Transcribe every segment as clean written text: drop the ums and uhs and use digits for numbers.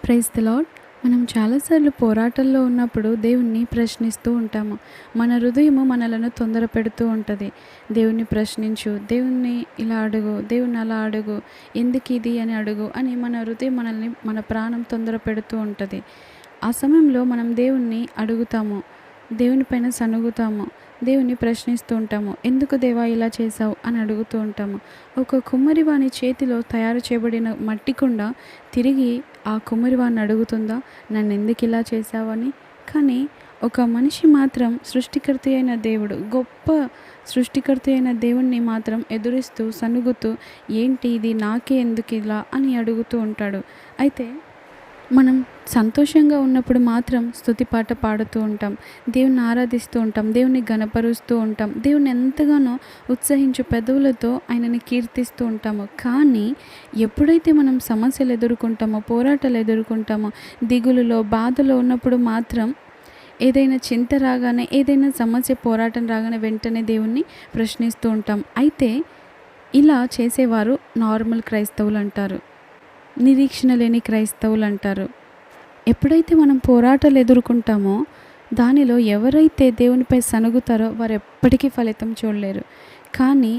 Praise the lord. మనం చాలాసార్లు పోరాటంలో ఉన్నప్పుడు దేవుణ్ణి ప్రశ్నిస్తూ ఉంటాము. మన హృదయము మనలను తొందర పెడుతూ ఉంటది. దేవుణ్ణి ప్రశ్నించు, దేవుణ్ణి ఇలా అడుగు, దేవుణ్ణి అలా అడుగు, ఎందుకిది అని అడుగు అని మన హృదయం మనల్ని, మన ప్రాణం తొందర పెడుతూ ఉంటది. ఆ సమయంలో మనం దేవుణ్ణి అడుగుతాము, దేవుని పైన సణుగుతాము, దేవుణ్ణి ప్రశ్నిస్తూ ఉంటాము. ఎందుకు దేవా ఇలా చేశావు అని అడుగుతూ ఉంటాము. ఒక కుమ్మరివాని చేతిలో తయారు చేయబడిన మట్టి కుండ తిరిగి ఆ కుమ్మరివాణ్ణి అడుగుతుందా, నన్ను ఎందుకు ఇలా చేశావు అని? కానీ ఒక మనిషి మాత్రం సృష్టికర్త అయిన దేవుడు, గొప్ప సృష్టికర్త అయిన దేవుణ్ణి మాత్రం ఎదురిస్తూ సణుగుతూ, ఏంటి ఇది, నాకే ఎందుకు ఇలా అని అడుగుతూ ఉంటాడు. అయితే మనం సంతోషంగా ఉన్నప్పుడు మాత్రం స్తుతి పాట పాడుతూ ఉంటాం, దేవుని ఆరాధిస్తూ ఉంటాం, దేవుని ఘనపరుస్తూ ఉంటాం, దేవుని ఎంతగానో ఉత్సహించు పెదవులతో ఆయనని కీర్తిస్తూ ఉంటాము. కానీ ఎప్పుడైతే మనం సమస్యలు ఎదుర్కొంటామో, పోరాటాలు ఎదుర్కొంటామో, దిగులులో బాధలో ఉన్నప్పుడు మాత్రం, ఏదైనా చింత రాగానే, ఏదైనా సమస్య పోరాటం రాగానే వెంటనే దేవుణ్ణి ప్రశ్నిస్తూ ఉంటాం. అయితే ఇలా చేసేవారు నార్మల్ క్రైస్తవులు అంటారు, నిరీక్షణ లేని క్రైస్తవులు అంటారు. ఎప్పుడైతే మనం పోరాటాలు ఎదుర్కొంటామో, దానిలో ఎవరైతే దేవునిపై సణుగుతారో వారు ఎప్పటికీ ఫలితం చూడలేరు. కానీ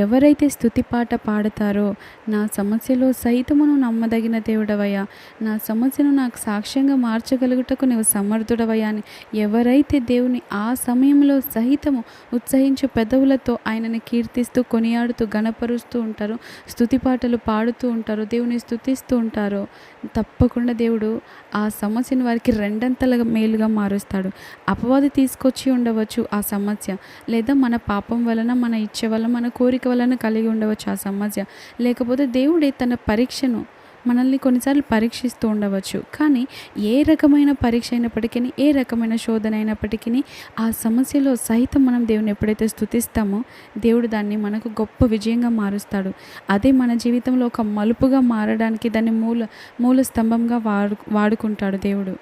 ఎవరైతే స్తుతి పాట పాడతారో, నా సమస్యలో సైతమును నమ్మదగిన దేవుడవయ్యా, నా సమస్యను నాకు సాక్ష్యంగా మార్చగలుగుటకు నీవు సమర్థుడవయ్యా అని ఎవరైతే దేవుని ఆ సమయంలో సహితము ఉత్సహించు పెదవులతో ఆయనని కీర్తిస్తూ, కొనియాడుతూ, గణపరుస్తూ ఉంటారో, స్తుతి పాటలు పాడుతూ ఉంటారో, దేవుని స్తుతిస్తూ ఉంటారో, తప్పకుండా దేవుడు ఆ సమస్యను వారికి రెండంతలుగా మేలుగా మారుస్తాడు. అపవాది తీసుకొచ్చి ఉండవచ్చు ఆ సమస్య, లేదా మన పాపం వలన, మన ఇచ్చ వలన, మన కోరిక వలన కలిగి ఉండవచ్చు ఆ సమస్య, లేకపోతే దేవుడే తన పరీక్షను మనల్ని కొన్నిసార్లు పరీక్షిస్తూ ఉండవచ్చు. కానీ ఏ రకమైన పరీక్ష అయినప్పటికీ, ఏ రకమైన శోధన అయినప్పటికీ, ఆ సమస్యలో సహితం మనం దేవుని ఎప్పుడైతే స్తుతిస్తామో, దేవుడు దాన్ని మనకు గొప్ప విజయంగా మారుస్తాడు. అదే మన జీవితంలో ఒక మలుపుగా మారడానికి, దాన్ని మూల స్తంభంగా వాడుకుంటాడు దేవుడు.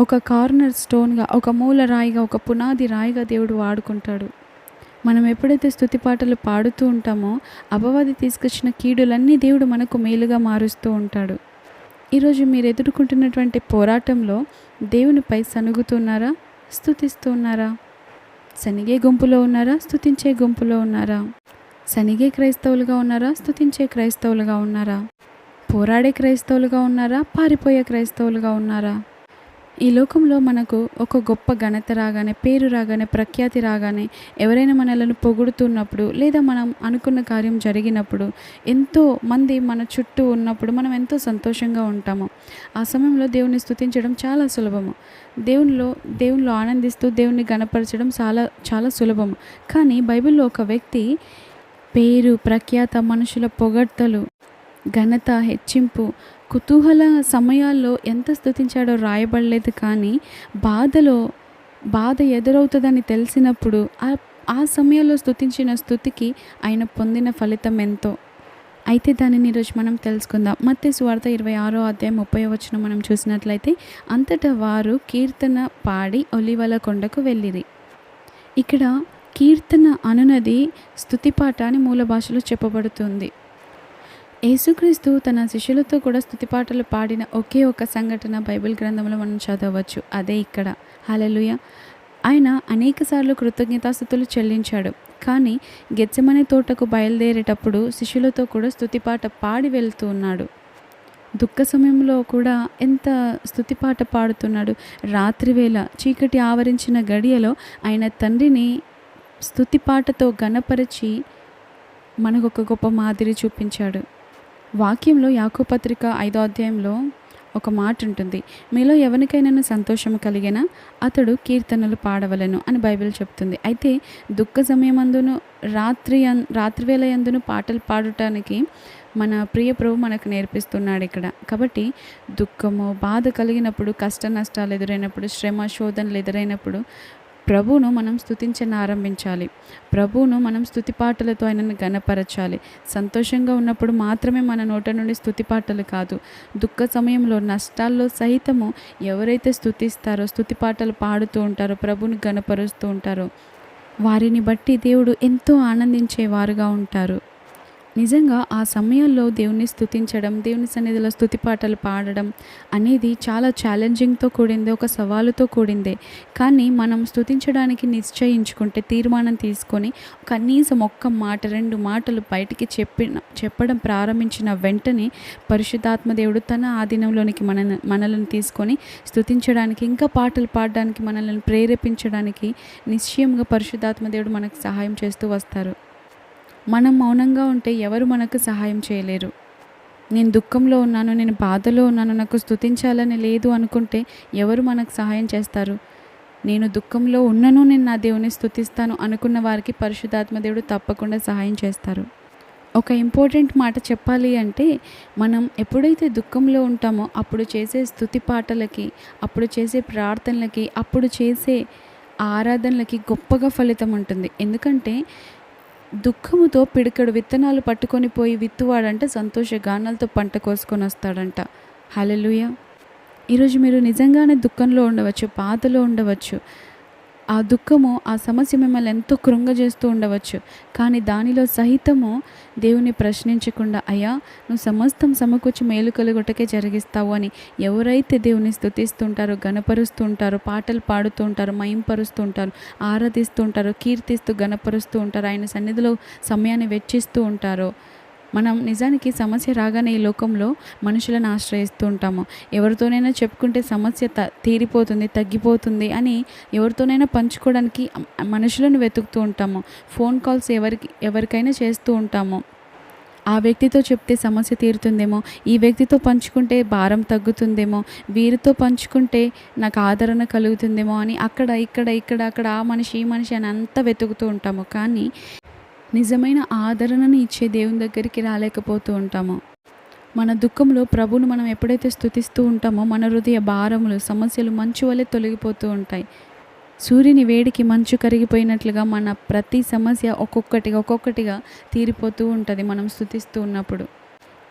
ఒక కార్నర్ స్టోన్గా, ఒక మూల రాయిగా, ఒక పునాది రాయిగా దేవుడు వాడుకుంటాడు. మనం ఎప్పుడైతే స్తుతి పాటలు పాడుతూ ఉంటామో, అపవాది తీసుకొచ్చిన కీడులన్నీ దేవుడు మనకు మేలుగా మారుస్తూ ఉంటాడు. ఈరోజు మీరు ఎదుర్కొంటున్నటువంటి పోరాటంలో దేవునిపై సణుగుతున్నారా, స్తుతిస్తూ ఉన్నారా? సనిగే గుంపులో ఉన్నారా, స్తుతించే గుంపులో ఉన్నారా? సనిగే క్రైస్తవులుగా ఉన్నారా, స్తుతించే క్రైస్తవులుగా ఉన్నారా? పోరాడే క్రైస్తవులుగా ఉన్నారా, పారిపోయే క్రైస్తవులుగా ఉన్నారా? ఈ లోకంలో మనకు ఒక గొప్ప ఘనత రాగానే, పేరు రాగానే, ప్రఖ్యాతి రాగానే, ఎవరైనా మనలను పొగుడుతున్నప్పుడు, లేదా మనం అనుకున్న కార్యం జరిగినప్పుడు, ఎంతో మంది మన చుట్టూ ఉన్నప్పుడు మనం ఎంతో సంతోషంగా ఉంటాము. ఆ సమయంలో దేవుని స్తుతించడం చాలా సులభము. దేవునిలో ఆనందిస్తూ దేవుని ఘనపరచడం చాలా చాలా సులభము. కానీ బైబిల్లో ఒక వ్యక్తి పేరు, ప్రఖ్యాత, మనుషుల పొగడ్తలు, ఘనత, హెచ్చింపు, కుతూహల సమయాల్లో ఎంత స్తుతించాడో రాయబడలేదు. కానీ బాధ ఎదురవుతుందని తెలిసినప్పుడు ఆ సమయంలో స్తుతించిన స్తుతికి ఆయన పొందిన ఫలితం ఎంతో. అయితే దానిని ఈరోజు మనం తెలుసుకుందాం. మత్తయి సువార్త 26వ అధ్యాయం 30వ వచనం మనం చూసినట్లయితే, అంతటా వారు కీర్తన పాడి ఒలీవల కొండకు వెళ్ళిరి. ఇక్కడ కీర్తన అనునది స్తుతిపాట అని మూల భాషలో చెప్పబడుతుంది. యేసుక్రీస్తు తన శిష్యులతో కూడా స్తుతిపాటలు పాడిన ఒకే ఒక సంఘటన బైబిల్ గ్రంథంలో మనం చదవచ్చు. అదే ఇక్కడ. హల్లెలూయా. ఆయన అనేకసార్లు కృతజ్ఞతాస్తుతులు చెల్లించాడు. కానీ గెత్సెమనే తోటకు బయలుదేరేటప్పుడు శిష్యులతో కూడా స్తుతిపాట పాడి వెళ్తూ ఉన్నాడు. దుఃఖ సమయంలో కూడా ఎంత స్తుతిపాట పాడుతున్నాడు. రాత్రివేళ చీకటి ఆవరించిన గడియలో ఆయన తండ్రిని స్తుతిపాటతో ఘనపరిచి మనకు ఒక గొప్ప మాదిరి చూపించాడు. వాక్యంలో యాకోబు పత్రిక 5వ అధ్యాయంలో ఒక మాట ఉంటుంది, మీలో ఎవరికైనా సంతోషం కలిగినా అతడు కీర్తనలు పాడవలెను అని బైబిల్ చెప్తుంది. అయితే దుఃఖ సమయమందును, రాత్రివేళ యందును పాటలు పాడటానికి మన ప్రియ ప్రభు మనకు నేర్పిస్తున్నాడు ఇక్కడ. కాబట్టి దుఃఖము, బాధ కలిగినప్పుడు, కష్ట నష్టాలు ఎదురైనప్పుడు, శ్రమ, శోధనలు ఎదురైనప్పుడు ప్రభువును మనం స్తుతించనారంభించాలి. ప్రభువును మనం స్తుతి పాటలతో ఆయనను ఘనపరచాలి. సంతోషంగా ఉన్నప్పుడు మాత్రమే మన నోట నుండి స్తుతి పాటలు కాదు, దుఃఖ సమయంలో, నష్టాల్లో సహితము ఎవరైతే స్తుతిస్తారో, స్తుతి పాటలు పాడుతూ ఉంటారో, ప్రభువును ఘనపరుస్తూ ఉంటారో, వారిని బట్టి దేవుడు ఎంతో ఆనందించేవారుగా ఉంటారు. నిజంగా ఆ సమయంలో దేవుణ్ణి స్తుతించడం, దేవుని సన్నిధిలో స్తుతి పాటలు పాడడం అనేది చాలా ఛాలెంజింగ్‌తో కూడిందే, ఒక సవాలుతో కూడిందే. కానీ మనం స్తుతించడానికి నిశ్చయించుకుంటే, తీర్మానం తీసుకొని కనీసం ఒక్క మాట, 2 మాటలు బయటికి చెప్పడం ప్రారంభించిన వెంటనే పరిశుద్ధాత్మ దేవుడు తన ఆధీనంలోనికి మనలను తీసుకొని స్తుతించడానికి, ఇంకా పాటలు పాడడానికి, మనల్ని ప్రేరేపించడానికి నిశ్చయంగా పరిశుద్ధాత్మ దేవుడు మనకు సహాయం చేస్తూ వస్తారు. మనం మౌనంగా ఉంటే ఎవరు మనకు సహాయం చేయలేరు. నేను దుఃఖంలో ఉన్నాను, నేను బాధలో ఉన్నాను, నాకు స్తుతించాలని లేదు అనుకుంటే ఎవరు మనకు సహాయం చేస్తారు? నేను దుఃఖంలో ఉన్నను, నేను నా దేవుని స్తుతిస్తాను అనుకున్న వారికి పరిశుద్ధాత్మ దేవుడు తప్పకుండా సహాయం చేస్తారు. ఒక ఇంపార్టెంట్ మాట చెప్పాలి అంటే, మనం ఎప్పుడైతే దుఃఖంలో ఉంటామో అప్పుడు చేసే స్తుతి పాటలకి, అప్పుడు చేసే ప్రార్థనలకి, అప్పుడు చేసే ఆరాధనలకి గొప్పగా ఫలితం ఉంటుంది. ఎందుకంటే దుఃఖముతో పిడికెడు విత్తనాలు పట్టుకొని పోయి విత్తువాడంట సంతోష గానాలతో పంట కోసుకొని వస్తాడంట. హల్లెలూయా! ఈరోజు మీరు నిజంగానే దుఃఖంలో ఉండవచ్చు, బాధలో ఉండవచ్చు. ఆ దుఃఖము, ఆ సమస్య మిమ్మల్ని ఎంతో కృంగజేస్తూ ఉండవచ్చు. కానీ దానిలో సహితము దేవుని ప్రశ్నించకుండా, అయ్యా నువ్వు సమస్తం సమకూర్చి మేలు కలుగుటకే జరిగిస్తావు అని ఎవరైతే దేవుని స్తుతిస్తూ ఉంటారో, ఘనపరుస్తూ ఉంటారో, పాటలు పాడుతూ ఉంటారో, మహింపరుస్తూ ఉంటారో, ఆరాధిస్తూ ఉంటారో, కీర్తిస్తూ ఘనపరుస్తూ ఉంటారో, ఆయన సన్నిధిలో సమయాన్ని వెచ్చిస్తూ ఉంటారో, మనం నిజానికి సమస్య రాగానే ఈ లోకంలో మనుషులను ఆశ్రయిస్తూ ఉంటాము. ఎవరితోనైనా చెప్పుకుంటే సమస్య తీరిపోతుంది, తగ్గిపోతుంది అని ఎవరితోనైనా పంచుకోవడానికి మనుషులను వెతుకుతూ ఉంటాము. ఫోన్ కాల్స్ ఎవరికైనా చేస్తూ ఉంటాము. ఆ వ్యక్తితో చెప్తే సమస్య తీరుతుందేమో, ఈ వ్యక్తితో పంచుకుంటే భారం తగ్గుతుందేమో, వీరితో పంచుకుంటే నాకు ఆదరణ కలుగుతుందేమో అని అక్కడ ఆ మనిషి, ఈ మనిషి అని అంతా వెతుకుతూ ఉంటాము. కానీ నిజమైన ఆదరణను ఇచ్చే దేవుని దగ్గరికి రాలేకపోతూ ఉంటాము. మన దుఃఖంలో ప్రభువును మనం ఎప్పుడైతే స్తుతిస్తూ ఉంటామో మన హృదయ భారములు, సమస్యలు మంచు వలె తొలగిపోతూ ఉంటాయి. సూర్యుని వేడికి మంచు కరిగిపోయినట్లుగా మన ప్రతి సమస్య ఒక్కొక్కటిగా తీరిపోతూ ఉంటుంది మనం స్తుతిస్తూ ఉన్నప్పుడు.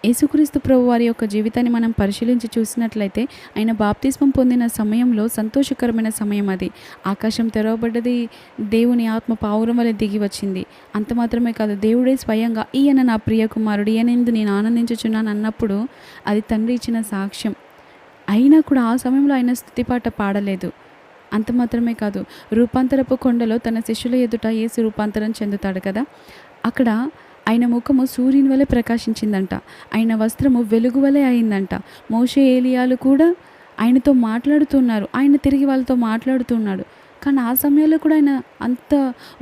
యేసుక్రీస్తు ప్రభువారి యొక్క జీవితాన్ని మనం పరిశీలించి చూసినట్లయితే ఆయన బాప్తిస్మం పొందిన సమయంలో సంతోషకరమైన సమయం అది. ఆకాశం తెరవబడ్డది, దేవుని ఆత్మ పావురం వలె దిగి వచ్చింది. అంత మాత్రమే కాదు, దేవుడే స్వయంగా ఈయన నా ప్రియ కుమారుడు, ఈయనందు నేను ఆనందించుచున్నాను అన్నప్పుడు అది తండ్రి ఇచ్చిన సాక్ష్యం. అయినా కూడా ఆ సమయంలో ఆయన స్తుతిపాట పాడలేదు. అంత మాత్రమే కాదు, రూపాంతరపు కొండలో తన శిష్యుల ఎదుట యేసు రూపాంతరం చెందుతాడు కదా, అక్కడ ఆయన ముఖము సూర్యుని వలె ప్రకాశించిందంట. ఆయన వస్త్రము వెలుగు వలె అయిందంట. మోషే, ఏలియాలు కూడా ఆయనతో మాట్లాడుతున్నారు, ఆయన తిరిగి వాళ్ళతో మాట్లాడుతున్నాడు. కానీ ఆ సమయంలో కూడా ఆయన అంత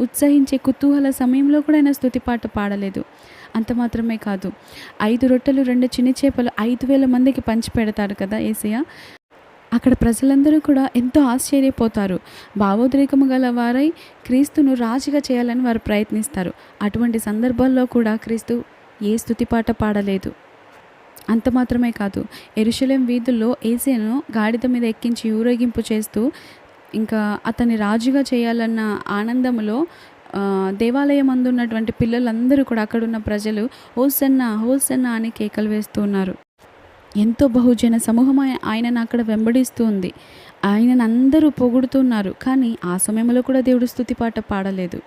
ఉత్సహించే కుతూహల సమయంలో కూడా ఆయన స్తుతిపాట పాడలేదు. అంత మాత్రమే కాదు, 5 రొట్టెలు 2 చిన్ని చేపలు 5,000 మందికి పంచిపెడతాడు కదా యేసయ్య. అక్కడ ప్రజలందరూ కూడా ఎంతో ఆశ్చర్యపోతారు. భావోద్రేకము గల వారై క్రీస్తును రాజుగా చేయాలని వారు ప్రయత్నిస్తారు. అటువంటి సందర్భాల్లో కూడా క్రీస్తు ఏ స్తుతిపాట పాడలేదు. అంత మాత్రమే కాదు, యెరూషలేం వీధుల్లో యేసును గాడిద మీద ఎక్కించి ఊరేగింపు చేస్తూ ఇంకా అతన్ని రాజుగా చేయాలన్న ఆనందములో దేవాలయం అందున్నటువంటి పిల్లలందరూ కూడా, అక్కడున్న ప్రజలు హోసన్నా హోసన్నా అని కేకలు వేస్తూ ఉన్నారు. ఎంతో బహుజన సమూహం ఆయనను అక్కడ వెంబడిస్తూ ఉంది. ఆయనను అందరూ పొగుడుతున్నారు. కానీ ఆ సమయంలో కూడా దేవుడు స్తుతిపాట పాడలేదు.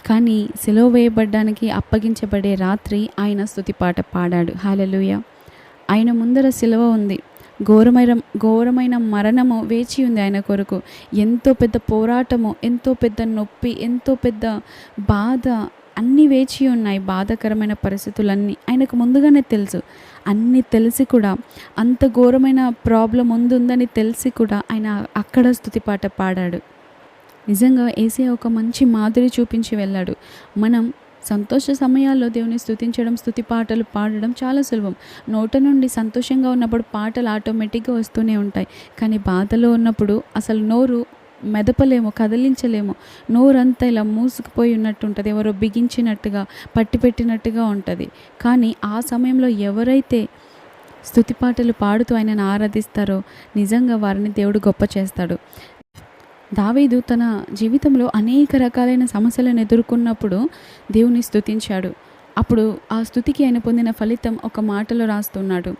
కానీ సిలువ వేయబడ్డానికి అప్పగించబడే రాత్రి ఆయన స్తుతిపాట పాడాడు. హల్లెలూయా! ఆయన ముందర సిలువ ఉంది. ఘోరమైన మరణము వేచి ఉంది ఆయన కొరకు. ఎంతో పెద్ద పోరాటము, ఎంతో పెద్ద నొప్పి, ఎంతో పెద్ద బాధ అన్నీ వేచి ఉన్నాయి. బాధాకరమైన పరిస్థితులన్నీ ఆయనకు ముందుగానే తెలుసు. అన్నీ తెలిసి కూడా, అంత ఘోరమైన ప్రాబ్లం ఉందని తెలిసి కూడా ఆయన అక్కడ స్తుతిపాట పాడాడు. నిజంగా యేసయ్య ఒక మంచి మాదిరి చూపించి వెళ్ళాడు. మనం సంతోష సమయాల్లో దేవుని స్తుతించడం, స్తుతి పాటలు పాడడం చాలా సులభం. నోట నుండి సంతోషంగా ఉన్నప్పుడు పాటలు ఆటోమేటిక్గా వస్తూనే ఉంటాయి. కానీ బాధలో ఉన్నప్పుడు అసలు నోరు మెదపలేము, కదిలించలేము. నోరంతా ఇలా మూసుకుపోయి ఉన్నట్టు ఉంటుంది, ఎవరో బిగించినట్టుగా, పట్టిపెట్టినట్టుగా ఉంటుంది. కానీ ఆ సమయంలో ఎవరైతే స్తుతి పాటలు పాడుతూ ఆయనను ఆరాధిస్తారో నిజంగా వారిని దేవుడు గొప్ప చేస్తాడు. దావీదు తన జీవితంలో అనేక రకాలైన సమస్యలను ఎదుర్కొన్నప్పుడు దేవుని స్తుతించాడు. అప్పుడు ఆ స్తుతికి ఆయన పొందిన ఫలితం ఒక మాటలో రాస్తున్నాడు.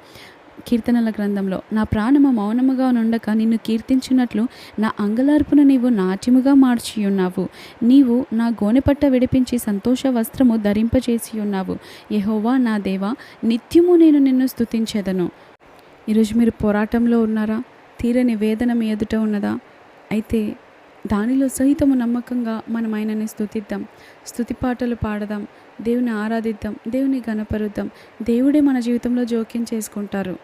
కీర్తనల గ్రంథంలో, నా ప్రాణము మౌనముగా నుండక నిన్ను కీర్తించున్నట్లు నా అంగలార్పును నీవు నాట్యముగా మార్చియున్నావు. నీవు నా గోనెపట్ట విడిపించి సంతోష వస్త్రము ధరింపచేసి ఉన్నావు. యెహోవా నా దేవా, నిత్యము నేను నిన్ను స్తుతించెదను. ఈరోజు మీరు పోరాటంలో ఉన్నారా? తీరని వేదన మీ ఎదుట ఉన్నదా? అయితే దానిలో సహితము నమ్మకంగా మనం ఆయనని స్తుతిద్దాం, స్తుతి పాటలు పాడదాం, దేవుని ఆరాధిద్దాం, దేవుని ఘనపరుద్దాం. దేవుడే మన జీవితంలో జోక్యం చేసుకుంటారు.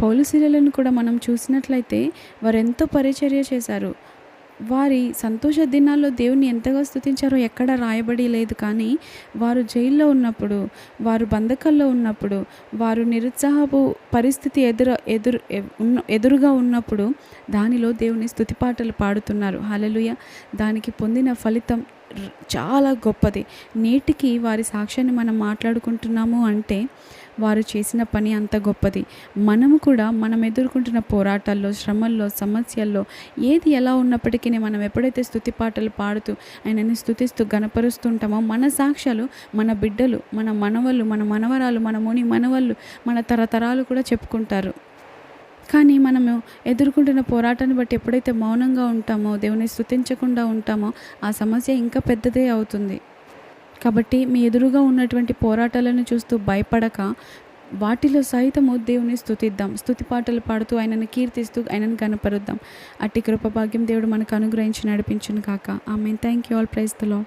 పౌలు శీలలను కూడా మనం చూసినట్లయితే వారెంతో పరిచర్య చేశారు. వారి సంతోష దినాల్లో దేవుని ఎంతగా స్తుతించారో ఎక్కడ రాయబడి లేదు. కానీ వారు జైల్లో ఉన్నప్పుడు, వారు బంధకాల్లో ఉన్నప్పుడు, వారు నిరుత్సాహపు పరిస్థితి ఎదురుగా ఉన్నప్పుడు దానిలో దేవుని స్తుతి పాటలు పాడుతున్నారు. హల్లెలూయా! దానికి పొందిన ఫలితం చాలా గొప్పది. నేటికి వారి సాక్ష్యాన్ని మనం మాట్లాడుకుంటున్నాము అంటే వారు చేసిన పని అంత గొప్పది. మనము కూడా మనం ఎదుర్కొంటున్న పోరాటాల్లో, శ్రమల్లో, సమస్యల్లో ఏది ఎలా ఉన్నప్పటికీ మనం ఎప్పుడైతే స్తుతి పాటలు పాడుతూ ఆయనని స్తుతిస్తూ గణపరుస్తుంటామో మన సాక్ష్యాలు మన బిడ్డలు, మన మనవళ్ళు, మన మనవరాలు, మన ముని మనవళ్ళు, మన తరతరాలు కూడా చెప్పుకుంటారు. కానీ మనము ఎదుర్కొంటున్న పోరాటాన్ని బట్టి ఎప్పుడైతే మౌనంగా ఉంటామో, దేవుని స్తుతించకుండా ఉంటామో ఆ సమస్య ఇంకా పెద్దదే అవుతుంది. కాబట్టి మీ ఎదురుగా ఉన్నటువంటి పోరాటాలను చూస్తూ భయపడక వాటిలో సైతము దేవుని స్తుతిద్దాం, స్తుతి పాటలు పాడుతూ ఆయనను కీర్తిస్తూ ఆయనను కనపరుద్దాం. అట్టి కృప భాగ్యం దేవుడు మనకు అనుగ్రహించి నడిపించును కాక. Amen. Thank you all. Praise the lord.